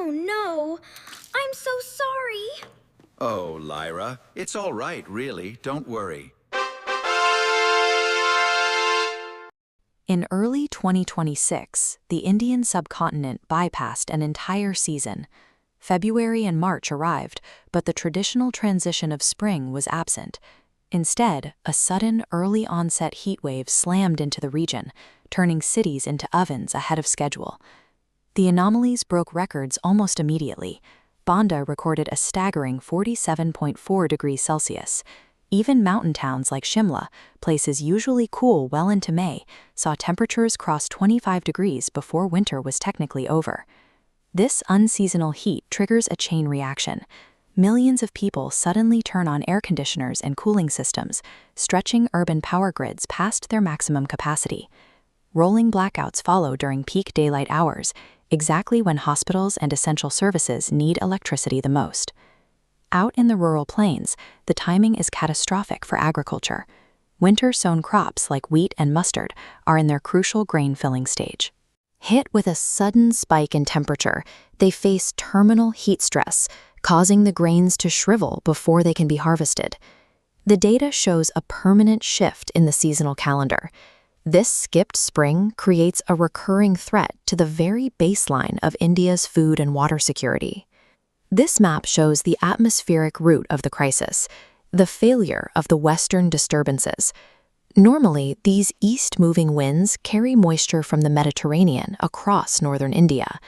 Oh no, I'm so sorry. Oh, Lyra, it's all right, really. Don't worry. In early 2026, the Indian subcontinent bypassed an entire season. February and March arrived, but the traditional transition of spring was absent. Instead, a sudden early onset heatwave slammed into the region, turning cities into ovens ahead of schedule. The anomalies broke records almost immediately. Banda recorded a staggering 47.4 degrees Celsius. Even mountain towns like Shimla, places usually cool well into May, saw temperatures cross 25 degrees before winter was technically over. This unseasonal heat triggers a chain reaction. Millions of people suddenly turn on air conditioners and cooling systems, stretching urban power grids past their maximum capacity. Rolling blackouts follow during peak daylight hours, exactly when hospitals and essential services need electricity the most. Out in the rural plains, the timing is catastrophic for agriculture. Winter-sown crops like wheat and mustard are in their crucial grain-filling stage. Hit with a sudden spike in temperature, they face terminal heat stress, causing the grains to shrivel before they can be harvested. The data shows a permanent shift in the seasonal calendar. This skipped spring creates a recurring threat to the very baseline of India's food and water security. This map shows the atmospheric root of the crisis, the failure of the western disturbances. Normally, these east-moving winds carry moisture from the Mediterranean across northern India.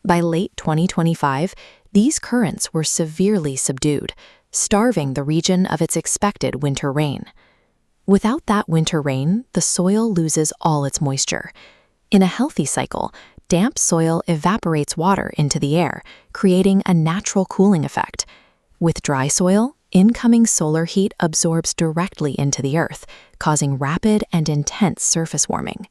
By late 2025, these currents were severely subdued, starving the region of its expected winter rain. Without that winter rain, the soil loses all its moisture. In a healthy cycle, damp soil evaporates water into the air, creating a natural cooling effect. With dry soil, incoming solar heat absorbs directly into the earth, causing rapid and intense surface warming.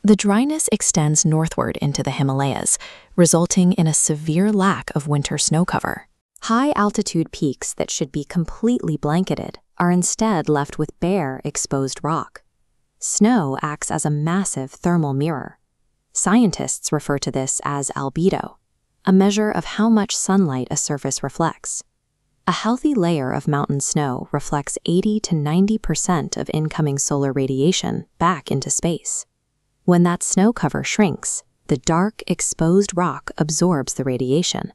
The dryness extends northward into the Himalayas, resulting in a severe lack of winter snow cover. High-altitude peaks that should be completely blanketed are instead left with bare, exposed rock. Snow acts as a massive thermal mirror. Scientists refer to this as albedo, a measure of how much sunlight a surface reflects. A healthy layer of mountain snow reflects 80 to 90% of incoming solar radiation back into space. When that snow cover shrinks, the dark, exposed rock absorbs the radiation.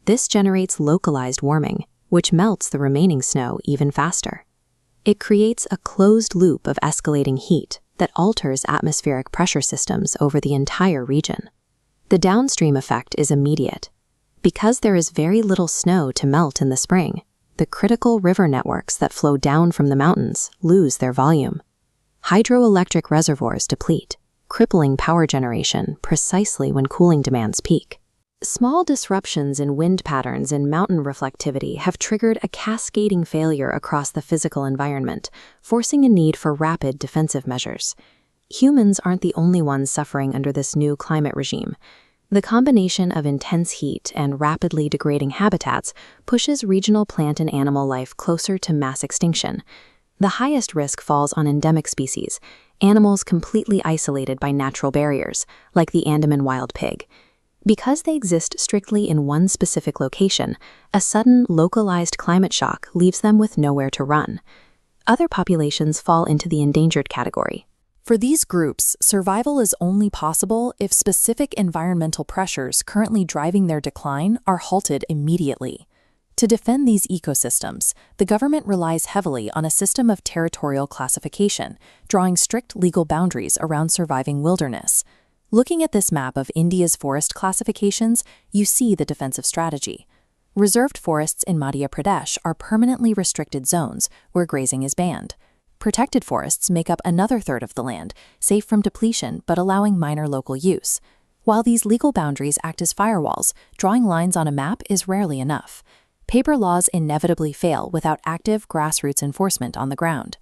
This generates localized warming, which melts the remaining snow even faster. It creates a closed loop of escalating heat that alters atmospheric pressure systems over the entire region. The downstream effect is immediate. Because there is very little snow to melt in the spring, the critical river networks that flow down from the mountains lose their volume. Hydroelectric reservoirs deplete, crippling power generation precisely when cooling demands peak. Small disruptions in wind patterns and mountain reflectivity have triggered a cascading failure across the physical environment, forcing a need for rapid defensive measures. Humans aren't the only ones suffering under this new climate regime. The combination of intense heat and rapidly degrading habitats pushes regional plant and animal life closer to mass extinction. The highest risk falls on endemic species, animals completely isolated by natural barriers, like the Andaman wild pig. Because they exist strictly in one specific location, a sudden localized climate shock leaves them with nowhere to run. Other populations fall into the endangered category. For these groups, survival is only possible if specific environmental pressures currently driving their decline are halted immediately. To defend these ecosystems, the government relies heavily on a system of territorial classification, drawing strict legal boundaries around surviving wilderness. Looking at this map of India's forest classifications, you see the defensive strategy. Reserved forests in Madhya Pradesh are permanently restricted zones where grazing is banned. Protected forests make up another third of the land, safe from depletion but allowing minor local use. While these legal boundaries act as firewalls, drawing lines on a map is rarely enough. Paper laws inevitably fail without active grassroots enforcement on the ground.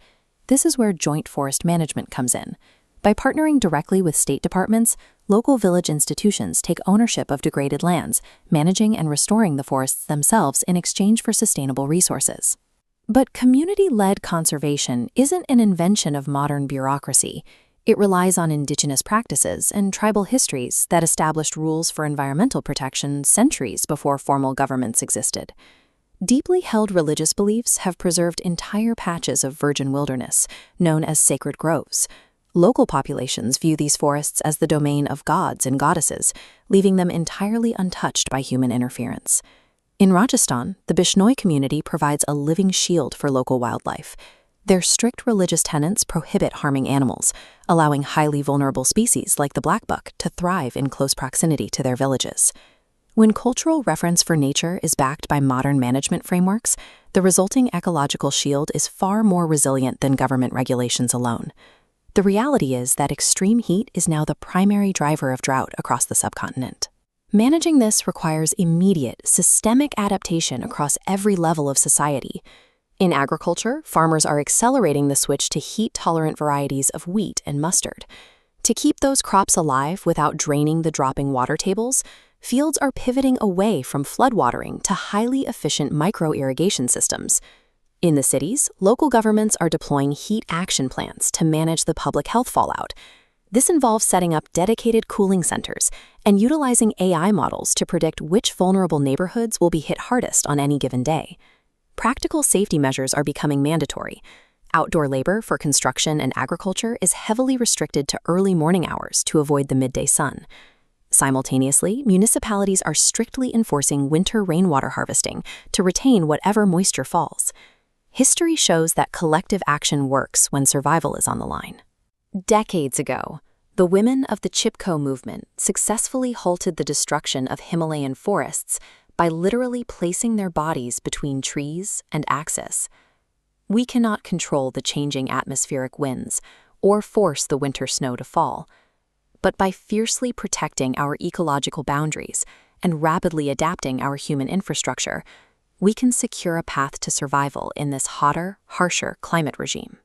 This is where joint forest management comes in. By partnering directly with state departments, local village institutions take ownership of degraded lands, managing and restoring the forests themselves in exchange for sustainable resources. But community-led conservation isn't an invention of modern bureaucracy. It relies on indigenous practices and tribal histories that established rules for environmental protection centuries before formal governments existed. Deeply held religious beliefs have preserved entire patches of virgin wilderness, known as sacred groves. Local populations view these forests as the domain of gods and goddesses, leaving them entirely untouched by human interference. In Rajasthan, the Bishnoi community provides a living shield for local wildlife. Their strict religious tenets prohibit harming animals, allowing highly vulnerable species like the blackbuck to thrive in close proximity to their villages. When cultural reference for nature is backed by modern management frameworks, the resulting ecological shield is far more resilient than government regulations alone. The reality is that extreme heat is now the primary driver of drought across the subcontinent. Managing this requires immediate, systemic adaptation across every level of society. In agriculture, farmers are accelerating the switch to heat-tolerant varieties of wheat and mustard. To keep those crops alive without draining the dropping water tables, fields are pivoting away from floodwatering to highly efficient micro-irrigation systems. In the cities, local governments are deploying heat action plans to manage the public health fallout. This involves setting up dedicated cooling centers and utilizing AI models to predict which vulnerable neighborhoods will be hit hardest on any given day. Practical safety measures are becoming mandatory. Outdoor labor for construction and agriculture is heavily restricted to early morning hours to avoid the midday sun. Simultaneously, municipalities are strictly enforcing winter rainwater harvesting to retain whatever moisture falls. History shows that collective action works when survival is on the line. Decades ago, the women of the Chipko movement successfully halted the destruction of Himalayan forests by literally placing their bodies between trees and axes. We cannot control the changing atmospheric winds or force the winter snow to fall, but by fiercely protecting our ecological boundaries and rapidly adapting our human infrastructure, we can secure a path to survival in this hotter, harsher climate regime.